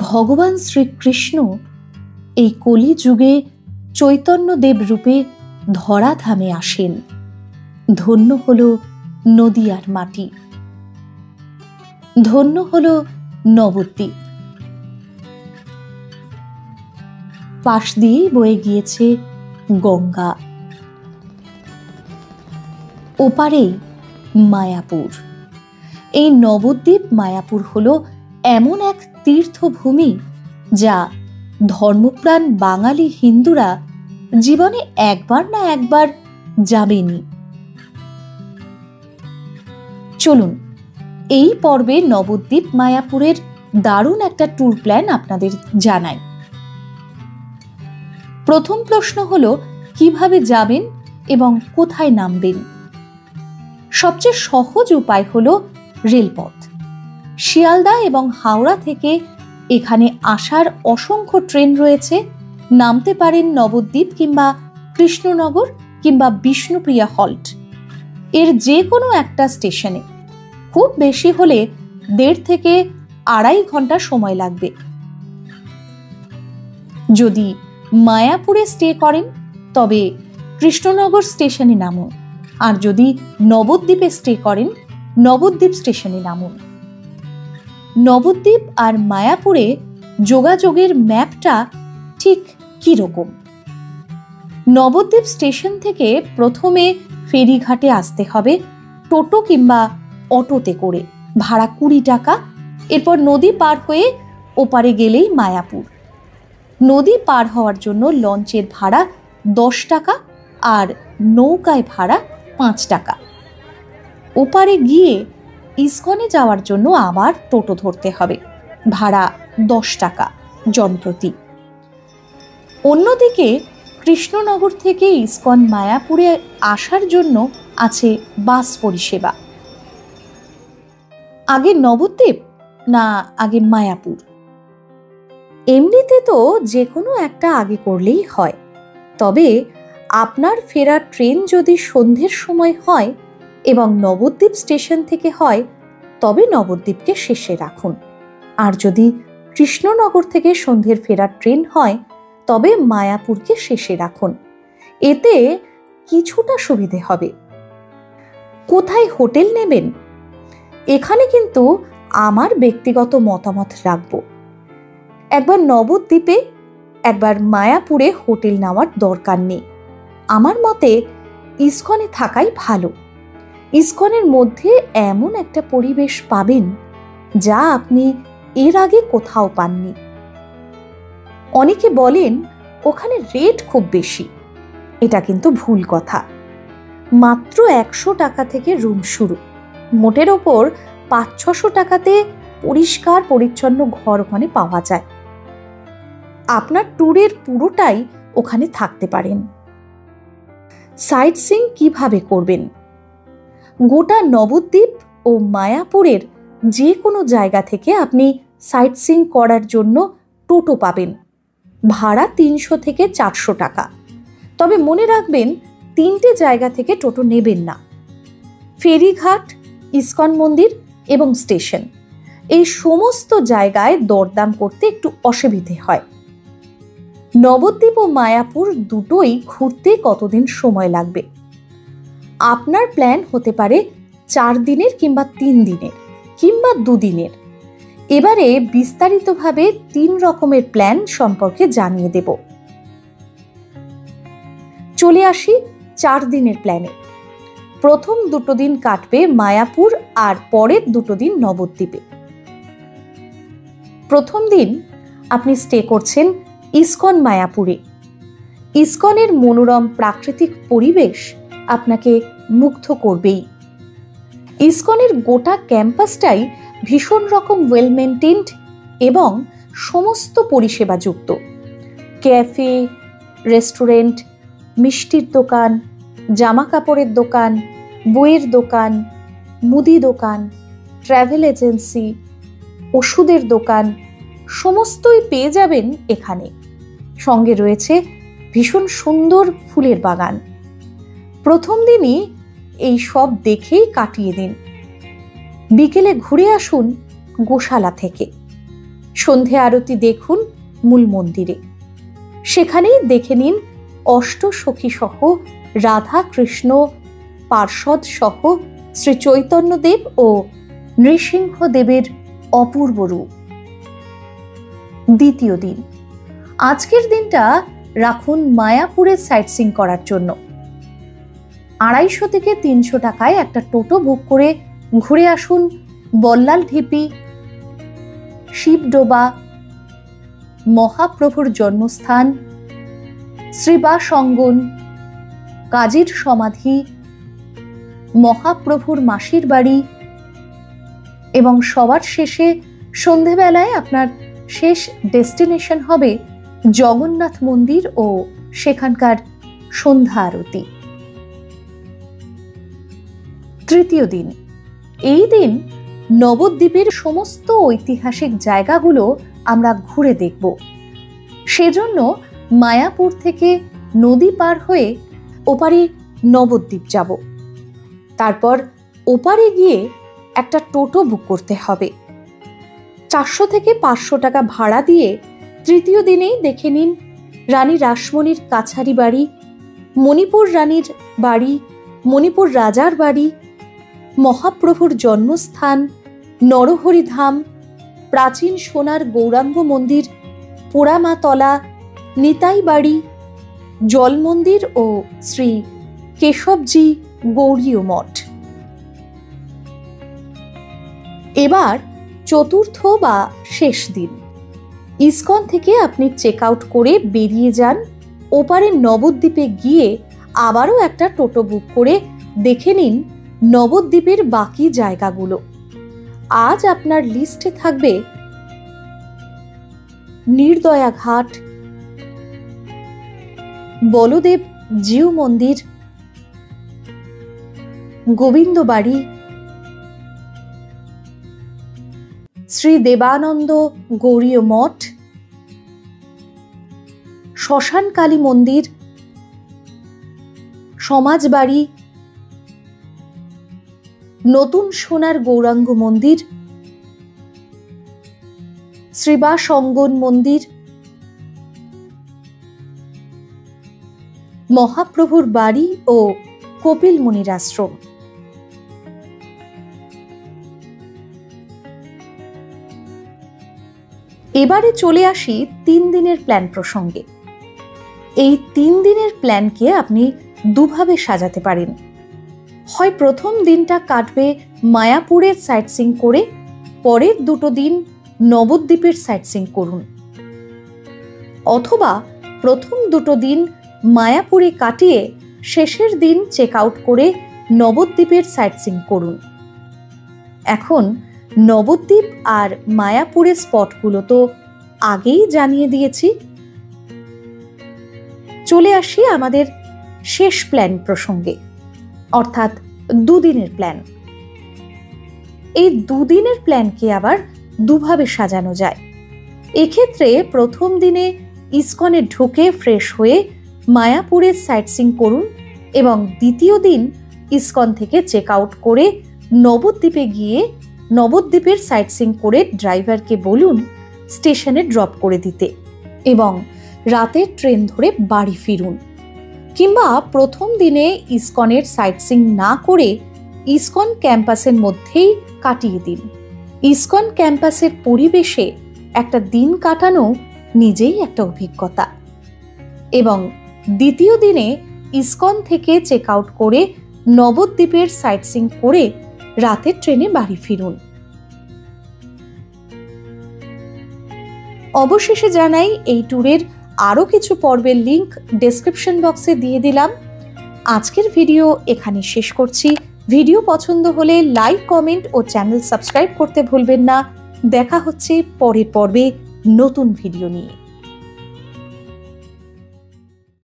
ভগবান শ্রীকৃষ্ণ এই কলিযুগে চৈতন্যদেব রূপে ধরাধামে আসেন। ধন্য হল নদিয়ার মাটি, ধন্য হল নবদ্বীপ। পাশ দিয়েই বয়ে গিয়েছে গঙ্গা, ওপারেই মায়াপুর। এই নবদ্বীপ মায়াপুর হলো এমন এক তীর্থভূমি যা ধর্মপ্রাণ বাঙালি হিন্দুরা জীবনে একবার না একবার যাবেনই। চলুন এই পর্বে নবদ্বীপ মায়াপুরের দারুণ একটা ট্যুর প্ল্যান আপনাদের জানাই। প্রথম প্রশ্ন হলো কিভাবে যাবেন এবং কোথায় নামবেন। সবচেয়ে সহজ উপায় হলো রেলপথ। শিয়ালদা এবং হাওড়া থেকে এখানে আসার অসংখ্য ট্রেন রয়েছে। নামতে পারেন নবদ্বীপ কিংবা কৃষ্ণনগর কিংবা বিষ্ণুপ্রিয়া হল্ট, এর যে কোনো একটা স্টেশনে। খুব বেশি হলে 1.5 থেকে 2.5 ঘন্টা সময় লাগবে। যদি মায়াপুরে স্টে করেন তবে কৃষ্ণনগর স্টেশনে নামুন, আর যদি নবদ্বীপে স্টে করেন নবদ্বীপ স্টেশনে নামুন। নবদ্বীপ আর মায়াপুরে যোগাযোগের ম্যাপটা ঠিক কিরকম? নবদ্বীপ স্টেশন থেকে প্রথমে ফেরিঘাটে আসতে হবে টোটো কিংবা অটোতে করে, ভাড়া 20 টাকা। এরপর নদী পার হয়ে ওপারে গেলেই মায়াপুর। নদী পার হওয়ার জন্য লঞ্চের ভাড়া 10 টাকা আর নৌকায় ভাড়া 5 টাকা। ওপারে গিয়ে ইস্কনে যাওয়ার জন্য আবার টোটো ধরতে হবে, ভাড়া 10 টাকা জনপ্রতি। অন্যদিকে কৃষ্ণনগর থেকে ইস্কন মায়াপুরে আসার জন্য আছে বাস পরিষেবা। আগে নবদ্বীপ না আগে মায়াপুর? এমনিতে তো যে কোনো একটা আগে করলেই হয়, তবে আপনার ফেরার ট্রেন যদি সন্ধ্যের সময় হয় এবং নবদ্বীপ স্টেশন থেকে হয় তবে নবদ্বীপকে শেষে রাখুন। আর যদি কৃষ্ণনগর থেকে সন্ধ্যের ফেরার ট্রেন হয় তবে মায়াপুরকে শেষে রাখুন। এতে কিছুটা সুবিধে হবে। কোথায় হোটেল নেবেন? এখানে কিন্তু আমার ব্যক্তিগত মতামত রাখব। একবার নবদ্বীপে একবার মায়াপুরে হোটেল নেওয়ার দরকার নেই। আমার মতে ইস্কনে থাকাই ভালো। ইস্কনের মধ্যে এমন একটা পরিবেশ পাবেন যা আপনি এর আগে কোথাও পাননি। অনেকে বলেন ওখানে রেট খুব বেশি, এটা কিন্তু ভুল কথা। মাত্র 100 টাকা থেকে রুম শুরু। মোটের ওপর 500-600 টাকাতে পরিষ্কার পরিচ্ছন্ন ঘর ওখানে পাওয়া যায়। আপনার ট্যুরের পুরোটাই ওখানে থাকতে পারেন। সাইট সিইং কিভাবে করবেন? গোটা নবদ্বীপ ও মায়াপুরের যে কোনো জায়গা থেকে আপনি সাইট সিইং করার জন্য টোটো পাবেন, ভাড়া 300 থেকে 400 টাকা। তবে মনে রাখবেন 3টে জায়গা থেকে টোটো নেবেন না। ফেরিঘাট, ইস্কন মন্দির এবং স্টেশন, এই সমস্ত জায়গায় দরদাম করতে একটু অসুবিধে হয়। নবদ্বীপ ও মায়াপুর দুটোই ঘুরতে কতদিন সময় লাগবে? আপনার প্ল্যান হতে পারে 4 দিনের কিংবা 3 দিনের কিংবা 2 দিনের। এবারে বিস্তারিতভাবে 3 রকমের প্ল্যান সম্পর্কে জানিয়ে দেব। চলে আসি 4 দিনের প্ল্যানে। প্রথম 2 দিন কাটবে মায়াপুর আর পরের 2 দিন নবদ্বীপে। প্রথম দিন আপনি স্টে করছেন ইস্কন মায়াপুরে। ইস্কনের মনোরম প্রাকৃতিক পরিবেশ আপনাকে মুগ্ধ করবেই। ইস্কনের গোটা ক্যাম্পাসটাই ভীষণ রকম ওয়েল মেনটেন্ড এবং সমস্ত পরিষেবাযুক্ত। ক্যাফে, রেস্টুরেন্ট, মিষ্টির দোকান, জামা কাপড়ের দোকান, বইয়ের দোকান, মুদি দোকান, ট্রাভেল এজেন্সি, ওষুধের দোকান সমস্তই পেয়ে যাবেন এখানে। সঙ্গে রয়েছে ভীষণ সুন্দর ফুলের বাগান। প্রথম দিনই এই সব দেখেই কাটিয়ে দিন। বিকেলে ঘুরে আসুন গোশালা থেকে। সন্ধে আরতি দেখুন মূল মন্দিরে। সেখানেই দেখে নিন অষ্টসখী সহ রাধা কৃষ্ণ, পার্ষদ সহ শ্রী চৈতন্যদেব ও নৃসিংহদেবের অপূর্ব রূপ। দ্বিতীয় দিন, আজকের দিনটা রাখুন মায়াপুরে সাইটসিং করার জন্য। 250 থেকে 300 টাকায় একটা টোটো বুক করে ঘুরে আসুন বল্লাল ঢিপি, শিবডোবা, মহাপ্রভুর জন্মস্থান, শ্রীবাস অঙ্গন, কাজীর সমাধি, মহাপ্রভুর মাসির বাড়ি এবং সবার শেষে সন্ধেবেলায় আপনার শেষ ডেস্টিনেশন হবে জগন্নাথ মন্দির ও সেখানকার সন্ধ্যা আরতি। তৃতীয় দিন, এই দিন নবদ্বীপের সমস্ত ঐতিহাসিক জায়গাগুলো আমরা ঘুরে দেখব। সেজন্য মায়াপুর থেকে নদী পার হয়ে ওপারে নবদ্বীপ যাব। তারপর ওপারে গিয়ে একটা টোটো বুক করতে হবে। 400 থেকে 500 টাকা ভাড়া দিয়ে তৃতীয় দিনেই দেখে নিন রানী রাসমণির কাছারি বাড়ি, মণিপুর রানীর বাড়ি, মণিপুর রাজার বাড়ি, মহাপ্রভুর জন্মস্থান, নরহরিধাম, প্রাচীন সোনার গৌরাঙ্গ মন্দির, পোড়ামাতলা, নিতাই বাড়ি, জল মন্দির ও শ্রী কেশবজি গৌরীয় মঠ। এবার চতুর্থ বা শেষ দিন, ইসকন থেকে আপনি চেক আউট করে বেরিয়ে যান ওপারে নবদ্বীপে গিয়ে আবারও একটা টোটো বুক করে দেখে নিন নবদ্বীপের বাকি জায়গাগুলো। আজ আপনার লিস্টে থাকবে নির্দয়া ঘাট, বলদেব জিউ মন্দির, গোবিন্দ বাড়ি, শ্রী দেবানন্দ গৌরীয় মঠ, শ্মশান কালী মন্দির, সমাজবাড়ি, নতুন সোনার গৌরাঙ্গ মন্দির, শ্রীবাস অঙ্গন মন্দির, মহাপ্রভুর বাড়ি ও কপিল মুনির আশ্রম। এবারে চলে আসি 3 দিনের প্ল্যান প্রসঙ্গে। এই 3 দিনের প্ল্যানকে আপনি দুভাবে সাজাতে পারেন। হয় প্রথম দিনটা কাটবে মায়াপুরের সাইটসিং করে, পরের 2 দিন নবদ্বীপের সাইটসিং করুন, অথবা প্রথম 2 দিন মায়াপুরে কাটিয়ে শেষের দিন চেক আউট করে নবদ্বীপের সাইটসিং করুন। এখন নবদ্বীপ আর মায়াপুরের স্পটগুলো তো আগেই জানিয়ে দিয়েছি। চলে আসি আমাদের শেষ প্ল্যান প্রসঙ্গে, অর্থাৎ 2 দিনের প্ল্যান। এই 2 দিনের প্ল্যানকে আবার দুভাবে সাজানো যায়। এক্ষেত্রে প্রথম দিনে ইসকনে ঢুকে ফ্রেশ হয়ে মায়াপুরের সাইটসিং করুন এবং দ্বিতীয় দিন ইসকন থেকে চেক আউট করে নবদ্বীপে গিয়ে নবদ্বীপের সাইটসিং করে ড্রাইভারকে বলুন স্টেশনে ড্রপ করে দিতে এবং রাতের ট্রেন ধরে বাড়ি ফিরুন। কিংবা প্রথম দিনে ইসকনের সাইটসিং না করে ইসকন ক্যাম্পাসের মধ্যেই কাটিয়ে দিন। ইসকন ক্যাম্পাসের পরিবেশে একটা দিন কাটানো নিজেই একটা অভিজ্ঞতা। এবং দ্বিতীয় দিনে ইসকন থেকে চেক আউট করে নবদ্বীপের সাইটসিং করে রাতের ট্রেনে বাড়ি ফিরুন। অবশেষে জানাই এই ট্যুরের আরও কিছু পর্বের লিংক ডেসক্রিপশন বক্সে দিয়ে দিলাম। আজকের ভিডিও এখানে শেষ করছি। ভিডিও পছন্দ হলে লাইক, কমেন্ট ও চ্যানেল সাবস্ক্রাইব করতে ভুলবেন না। দেখা হচ্ছে পরের পর্বে নতুন ভিডিও নিয়ে।